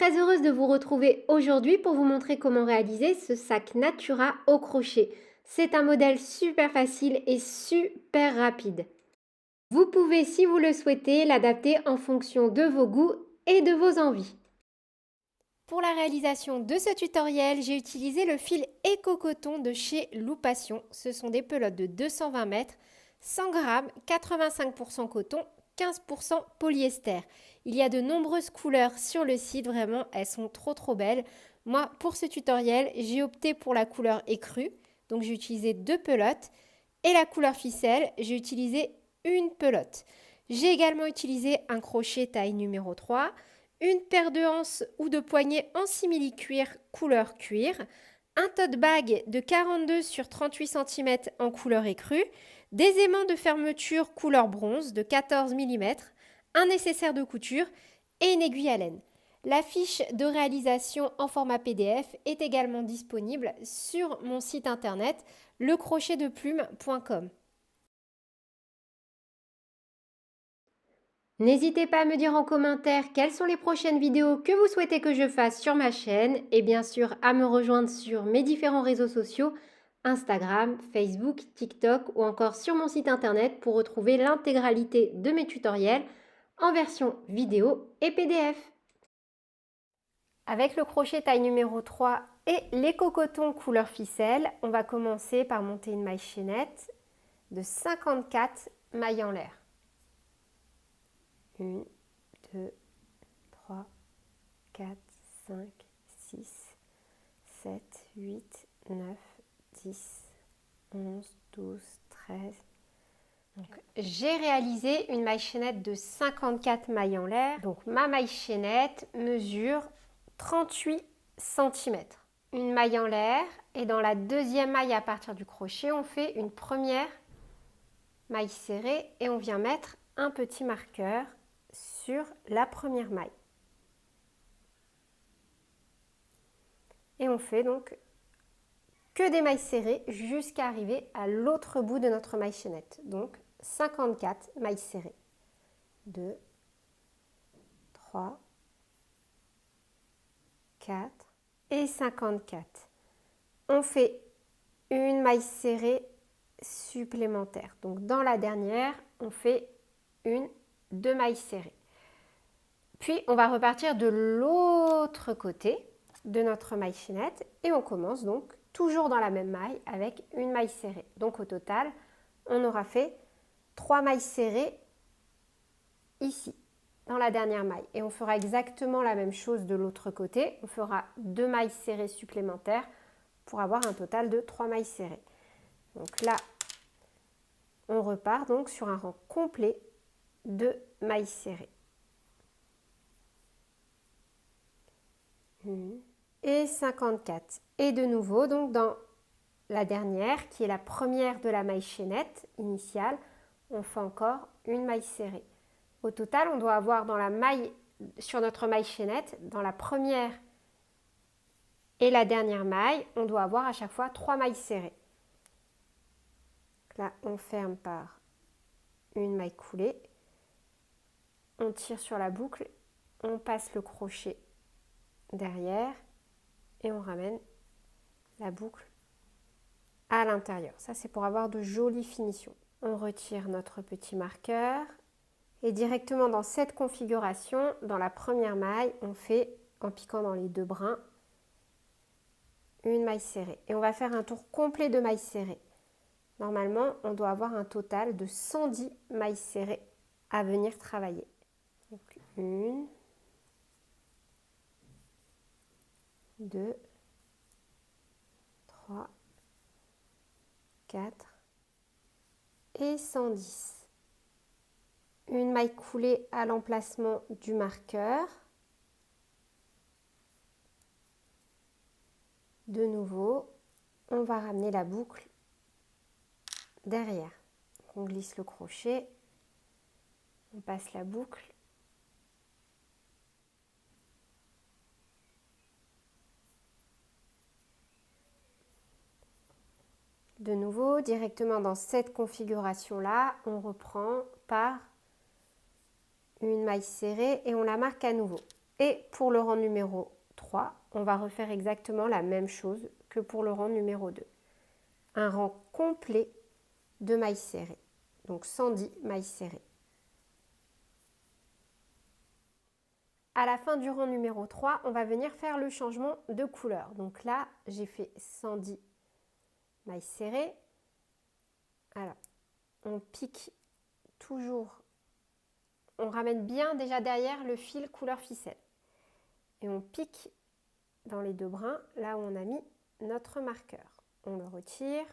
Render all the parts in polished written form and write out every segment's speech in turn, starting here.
très heureuse de vous retrouver aujourd'hui pour vous montrer comment réaliser ce sac Natura au crochet. C'est un modèle super facile et super rapide. Vous pouvez, si vous le souhaitez, l'adapter en fonction de vos goûts et de vos envies. Pour la réalisation de ce tutoriel, j'ai utilisé le fil Éco-Coton de chez Loupation. Ce sont des pelotes de 220 mètres, 100 grammes, 85% coton, 15% polyester. Il y a de nombreuses couleurs sur le site, vraiment, elles sont trop belles. Moi, pour ce tutoriel, j'ai opté pour la couleur écrue, donc j'ai utilisé 2 pelotes. Et la couleur ficelle, j'ai utilisé une pelote. J'ai également utilisé un crochet taille numéro 3, une paire de anses ou de poignets en simili-cuir couleur cuir, un tote bag de 42 sur 38 cm en couleur écrue, des aimants de fermeture couleur bronze de 14 mm, un nécessaire de couture et une aiguille à laine. La fiche de réalisation en format PDF est également disponible sur mon site internet lecrochetdeplume.com. N'hésitez pas à me dire en commentaire quelles sont les prochaines vidéos que vous souhaitez que je fasse sur ma chaîne et bien sûr à me rejoindre sur mes différents réseaux sociaux, Instagram, Facebook, TikTok ou encore sur mon site internet pour retrouver l'intégralité de mes tutoriels en version vidéo et PDF. Avec le crochet taille numéro 3 et l'Éco-Coton couleur ficelle, on va commencer par monter une maille chaînette de 54 mailles en l'air. 1, 2, 3, 4, 5, 6, 7, 8, 9, 10, 11, 12, 13. Donc, j'ai réalisé une maille chaînette de 54 mailles en l'air. Donc ma maille chaînette mesure 38 cm. Une maille en l'air et dans la deuxième maille à partir du crochet, on fait une première maille serrée et on vient mettre un petit marqueur sur la première maille. Et on fait donc que des mailles serrées jusqu'à arriver à l'autre bout de notre maille chaînette. Donc 54 mailles serrées. 2, 3, 4 et 54. On fait une maille serrée supplémentaire. Donc dans la dernière, on fait deux mailles serrées. Puis on va repartir de l'autre côté de notre maille chaînette et on commence donc toujours dans la même maille avec une maille serrée. Donc au total, on aura fait 3 mailles serrées ici, dans la dernière maille. Et on fera exactement la même chose de l'autre côté. On fera 2 mailles serrées supplémentaires pour avoir un total de 3 mailles serrées. Donc là, on repart donc sur un rang complet de mailles serrées. Et 54. Et de nouveau, donc dans la dernière, qui est la première de la maille chaînette initiale, on fait encore une maille serrée. Au total, on doit avoir dans la maille, sur notre maille chaînette, dans la première et la dernière maille, on doit avoir à chaque fois 3 mailles serrées. Là, on ferme par une maille coulée, on tire sur la boucle, on passe le crochet derrière et on ramène la boucle à l'intérieur. Ça, c'est pour avoir de jolies finitions. On retire notre petit marqueur et directement dans cette configuration, dans la première maille, on fait, en piquant dans les 2 brins, une maille serrée. Et on va faire un tour complet de mailles serrées. Normalement, on doit avoir un total de 110 mailles serrées à venir travailler. Donc 1, 2, 3, 4 et 110. Une maille coulée à l'emplacement du marqueur. De nouveau, on va ramener la boucle derrière. On glisse le crochet, on passe la boucle. De nouveau, directement dans cette configuration-là, on reprend par une maille serrée et on la marque à nouveau. Et pour le rang numéro 3, on va refaire exactement la même chose que pour le rang numéro 2. Un rang complet de mailles serrées, donc 110 mailles serrées. À la fin du rang numéro 3, on va venir faire le changement de couleur. Donc là, j'ai fait 110 mailles serrées. Alors, on pique toujours, on ramène bien déjà derrière le fil couleur ficelle. Et on pique dans les deux brins, là où on a mis notre marqueur. On le retire.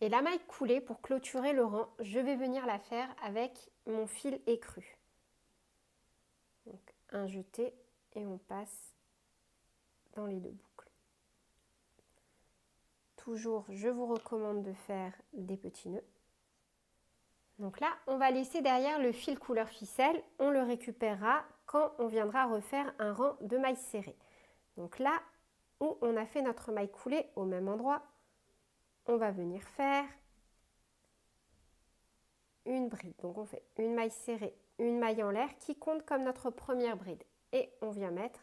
Et la maille coulée, pour clôturer le rang, je vais venir la faire avec mon fil écru. Donc un jeté et on passe dans les deux boucles. Toujours, je vous recommande de faire des petits nœuds. Donc là, on va laisser derrière le fil couleur ficelle. On le récupérera quand on viendra refaire un rang de mailles serrées. Donc là où on a fait notre maille coulée, au même endroit, on va venir faire une bride. Donc on fait une maille serrée, une maille en l'air qui compte comme notre première bride. Et on vient mettre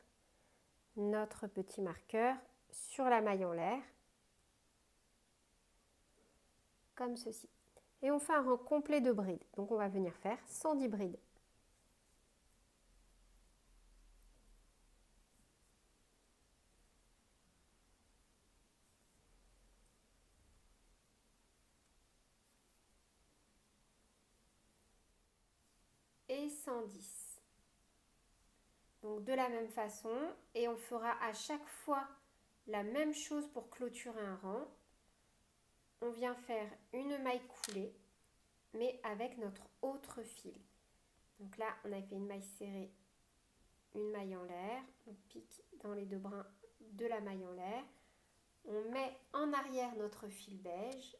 notre petit marqueur sur la maille en l'air, comme ceci. Et on fait un rang complet de brides. Donc on va venir faire 110 brides. Et 110. Donc de la même façon, et on fera à chaque fois la même chose pour clôturer un rang. On vient faire une maille coulée, mais avec notre autre fil. Donc là, on a fait une maille serrée, une maille en l'air. On pique dans les deux brins de la maille en l'air. On met en arrière notre fil beige.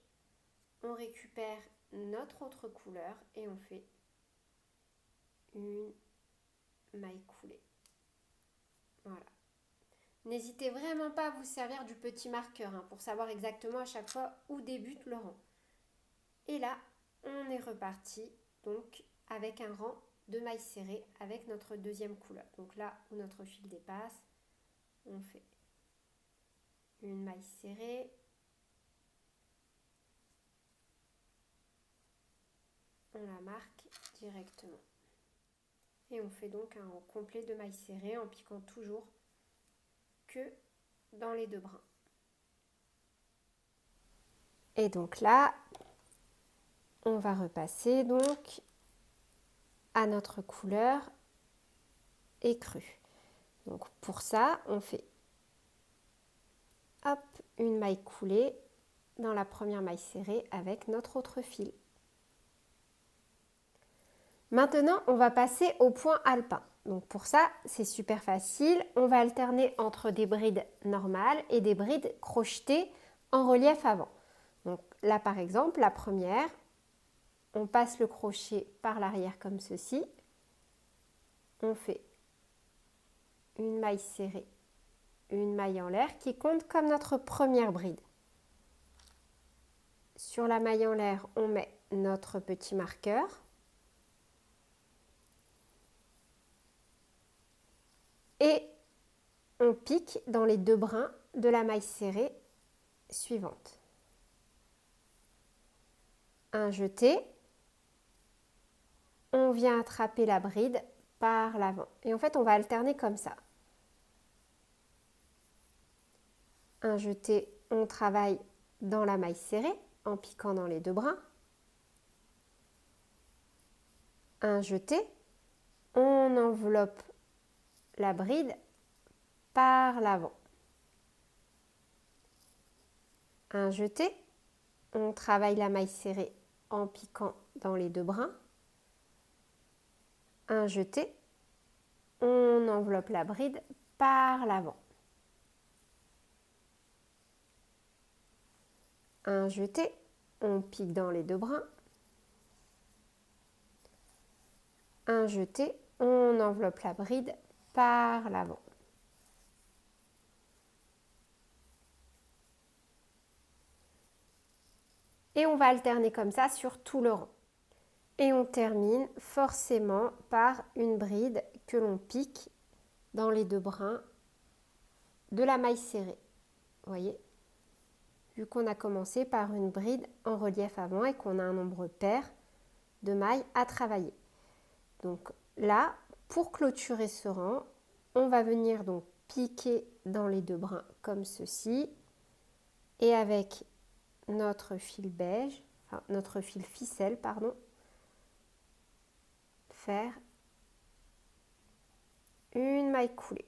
On récupère notre autre couleur et on fait une maille coulée. Voilà. N'hésitez vraiment pas à vous servir du petit marqueur pour savoir exactement à chaque fois où débute le rang. Et là, on est reparti donc avec un rang de mailles serrées avec notre deuxième couleur. Donc là où notre fil dépasse, on fait une maille serrée, on la marque directement. Et on fait donc un rang complet de mailles serrées en piquant toujours que dans les deux brins. Et donc là, on va repasser donc à notre couleur écrue. Donc pour ça, on fait hop, une maille coulée dans la première maille serrée avec notre autre fil. Maintenant, on va passer au point alpin. Donc pour ça, c'est super facile. On va alterner entre des brides normales et des brides crochetées en relief avant. Donc là, par exemple, la première, on passe le crochet par l'arrière comme ceci. On fait une maille serrée, une maille en l'air qui compte comme notre première bride. Sur la maille en l'air, on met notre petit marqueur. Et on pique dans les deux brins de la maille serrée suivante. Un jeté, on vient attraper la bride par l'avant. Et en fait, on va alterner comme ça. Un jeté, on travaille dans la maille serrée en piquant dans les deux brins. Un jeté, on enveloppe la bride par l'avant. Un jeté, on travaille la maille serrée en piquant dans les deux brins. Un jeté, on enveloppe la bride par l'avant. Un jeté, on pique dans les deux brins. Un jeté, on enveloppe la bride par l'avant. Et on va alterner comme ça sur tout le rang. Et on termine forcément par une bride que l'on pique dans les 2 brins de la maille serrée. Vous voyez, vu qu'on a commencé par une bride en relief avant et qu'on a un nombre pair de mailles à travailler. Donc là, pour clôturer ce rang, on va venir donc piquer dans les 2 brins comme ceci et avec notre fil beige, enfin notre fil ficelle, pardon, faire une maille coulée.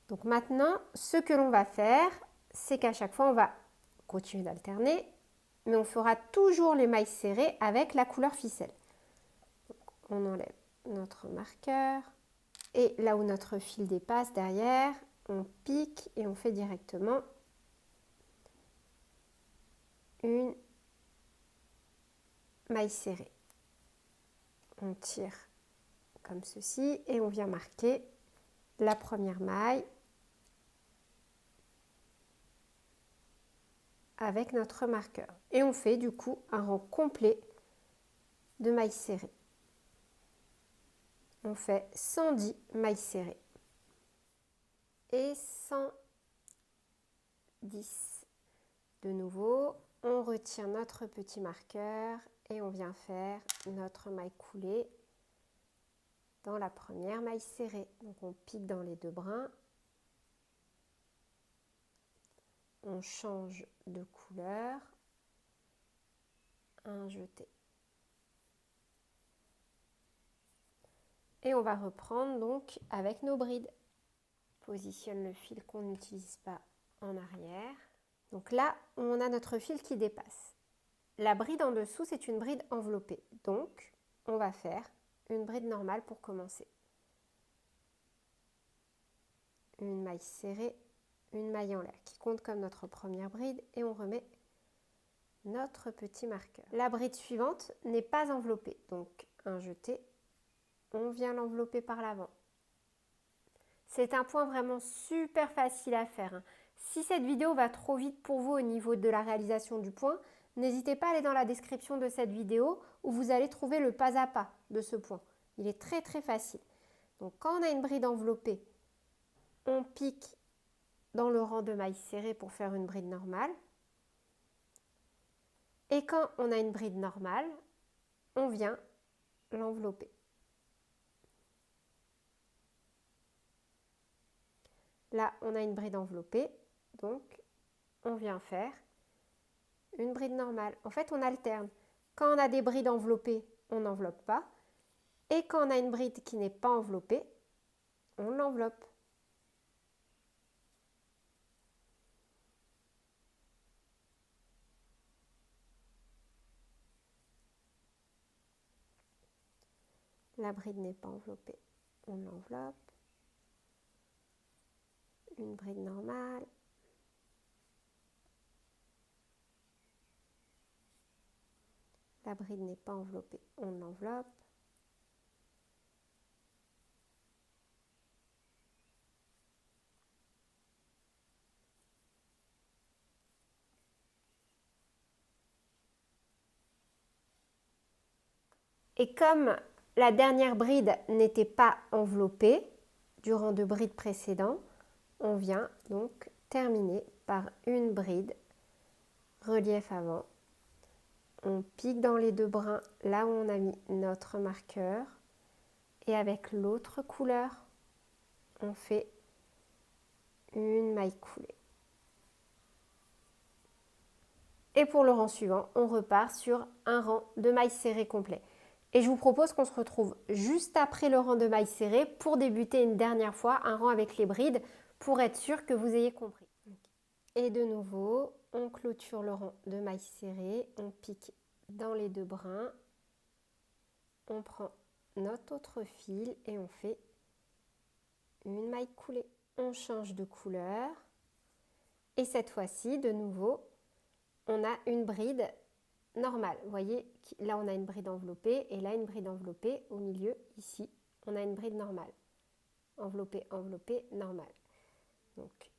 Donc maintenant, ce que l'on va faire, c'est qu'à chaque fois, on va continuer d'alterner, mais on fera toujours les mailles serrées avec la couleur ficelle. Donc, on enlève notre marqueur et là où notre fil dépasse derrière, on pique et on fait directement une maille serrée. On tire comme ceci et on vient marquer la première maille avec notre marqueur. Et on fait du coup un rang complet de mailles serrées. On fait 110 mailles serrées. Et 110. De nouveau, on retire notre petit marqueur et on vient faire notre maille coulée dans la première maille serrée. Donc on pique dans les 2 brins. On change de couleur. Un jeté. Et on va reprendre donc avec nos brides. Positionne le fil qu'on n'utilise pas en arrière. Donc là, on a notre fil qui dépasse. La bride en dessous, c'est une bride enveloppée. Donc, on va faire une bride normale pour commencer. Une maille serrée, une maille en l'air qui compte comme notre première bride et on remet notre petit marqueur. La bride suivante n'est pas enveloppée, donc un jeté, on vient l'envelopper par l'avant. C'est un point vraiment super facile à faire, hein. Si cette vidéo va trop vite pour vous au niveau de la réalisation du point, n'hésitez pas à aller dans la description de cette vidéo où vous allez trouver le pas à pas de ce point. Il est très très facile. Donc quand on a une bride enveloppée, on pique dans le rang de mailles serrées pour faire une bride normale. Et quand on a une bride normale, on vient l'envelopper. Là, on a une bride enveloppée, donc on vient faire une bride normale. En fait, on alterne. Quand on a des brides enveloppées, on n'enveloppe pas. Et quand on a une bride qui n'est pas enveloppée, on l'enveloppe. La bride n'est pas enveloppée, on l'enveloppe. Une bride normale. La bride n'est pas enveloppée, on l'enveloppe. Et comme la dernière bride n'était pas enveloppée du rang de bride précédent, on vient donc terminer par une bride relief avant. On pique dans les 2 brins là où on a mis notre marqueur et avec l'autre couleur, on fait une maille coulée. Et pour le rang suivant, on repart sur un rang de mailles serrées complet. Et je vous propose qu'on se retrouve juste après le rang de mailles serrées pour débuter une dernière fois un rang avec les brides pour être sûr que vous ayez compris. Et de nouveau, on clôture le rang de mailles serrées, on pique dans les 2 brins, on prend notre autre fil et on fait une maille coulée. On change de couleur et cette fois-ci, de nouveau, on a une bride normale. Vous voyez, là on a une bride enveloppée et là une bride enveloppée. Au milieu, ici, on a une bride normale. Enveloppée, enveloppée, normale. Donc,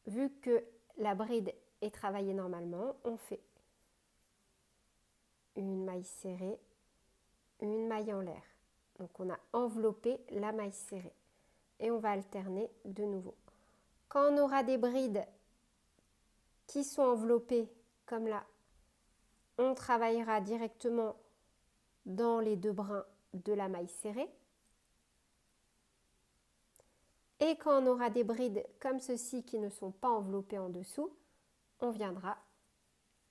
vu que la bride est travaillée normalement, on fait une maille serrée, une maille en l'air. Donc on a enveloppé la maille serrée et on va alterner de nouveau. Quand on aura des brides qui sont enveloppées comme là, on travaillera directement dans les deux brins de la maille serrée. Et quand on aura des brides comme ceci qui ne sont pas enveloppées en dessous, on viendra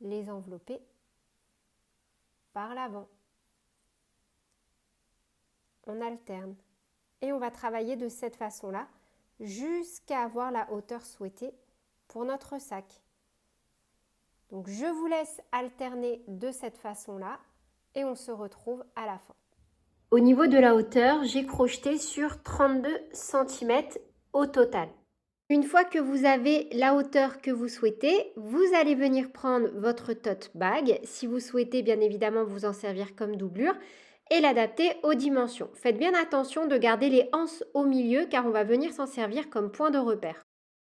les envelopper par l'avant. On alterne et on va travailler de cette façon-là jusqu'à avoir la hauteur souhaitée pour notre sac. Donc je vous laisse alterner de cette façon-là et on se retrouve à la fin. Au niveau de la hauteur, j'ai crocheté sur 32 cm au total. Une fois que vous avez la hauteur que vous souhaitez, vous allez venir prendre votre tote bag, si vous souhaitez bien évidemment vous en servir comme doublure, et l'adapter aux dimensions. Faites bien attention de garder les anses au milieu car on va venir s'en servir comme point de repère.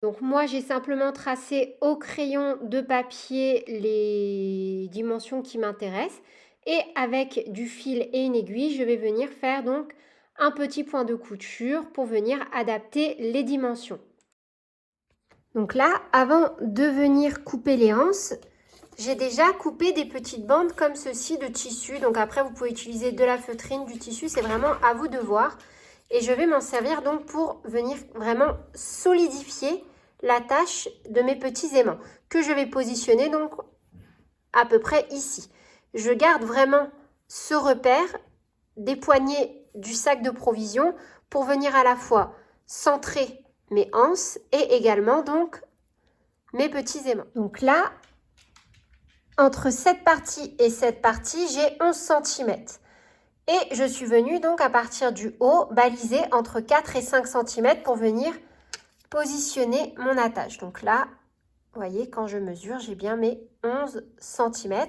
Donc moi j'ai simplement tracé au crayon de papier les dimensions qui m'intéressent et avec du fil et une aiguille je vais venir faire donc un petit point de couture pour venir adapter les dimensions. Donc là, avant de venir couper les anses, j'ai déjà coupé des petites bandes comme ceci de tissu. Donc après, vous pouvez utiliser de la feutrine, du tissu, c'est vraiment à vous de voir. Et je vais m'en servir donc pour venir vraiment solidifier l'attache de mes petits aimants que je vais positionner donc à peu près ici. Je garde vraiment ce repère des poignées du sac de provisions pour venir à la fois centrer mes anses et également donc mes petits aimants. Donc là, entre cette partie et cette partie, j'ai 11 cm. Et je suis venue donc à partir du haut baliser entre 4 et 5 cm pour venir positionner mon attache. Donc là, vous voyez, quand je mesure, j'ai bien mes 11 cm.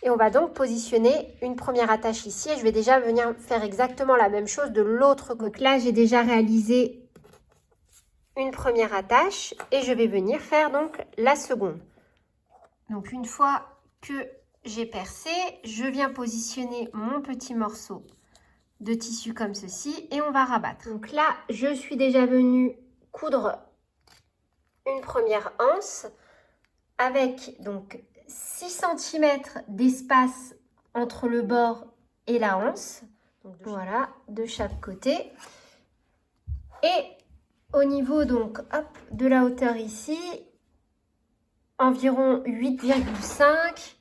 Et on va donc positionner une première attache ici. Et je vais déjà venir faire exactement la même chose de l'autre côté. Donc là, j'ai déjà réalisé une première attache et je vais venir faire donc la seconde. Donc une fois que j'ai percé, je viens positionner mon petit morceau de tissu comme ceci et on va rabattre. Donc là, je suis déjà venue coudre une première anse avec donc 6 cm d'espace entre le bord et la anse. Donc voilà, de chaque côté. Et au niveau donc hop, de la hauteur ici, environ 8,5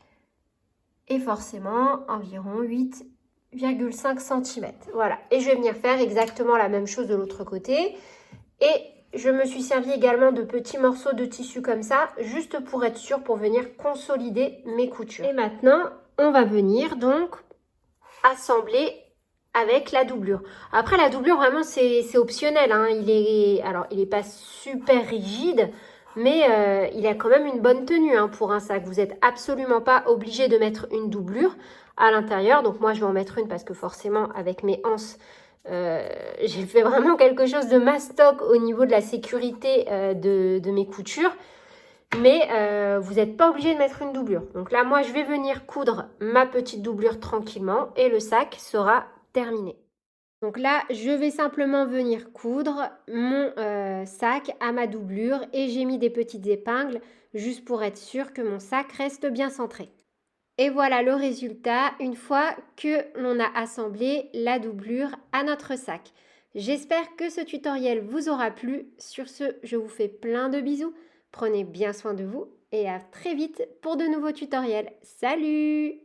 et forcément environ 8,5 cm. Voilà, et je vais venir faire exactement la même chose de l'autre côté. Et je me suis servi également de petits morceaux de tissu comme ça, juste pour être sûr, pour venir consolider mes coutures. Et maintenant, on va venir donc assembler avec la doublure. Après, la doublure, vraiment, c'est optionnel, hein. Il est pas super rigide, mais il a quand même une bonne tenue, hein, pour un sac. Vous n'êtes absolument pas obligé de mettre une doublure à l'intérieur. Donc moi, je vais en mettre une parce que forcément, avec mes anses, j'ai fait vraiment quelque chose de mastoc au niveau de la sécurité de mes coutures. Mais vous n'êtes pas obligé de mettre une doublure. Donc là, moi, je vais venir coudre ma petite doublure tranquillement et le sac sera terminé. Donc là, je vais simplement venir coudre mon sac à ma doublure et j'ai mis des petites épingles juste pour être sûr que mon sac reste bien centré. Et voilà le résultat une fois que l'on a assemblé la doublure à notre sac. J'espère que ce tutoriel vous aura plu. Sur ce, je vous fais plein de bisous. Prenez bien soin de vous et à très vite pour de nouveaux tutoriels. Salut!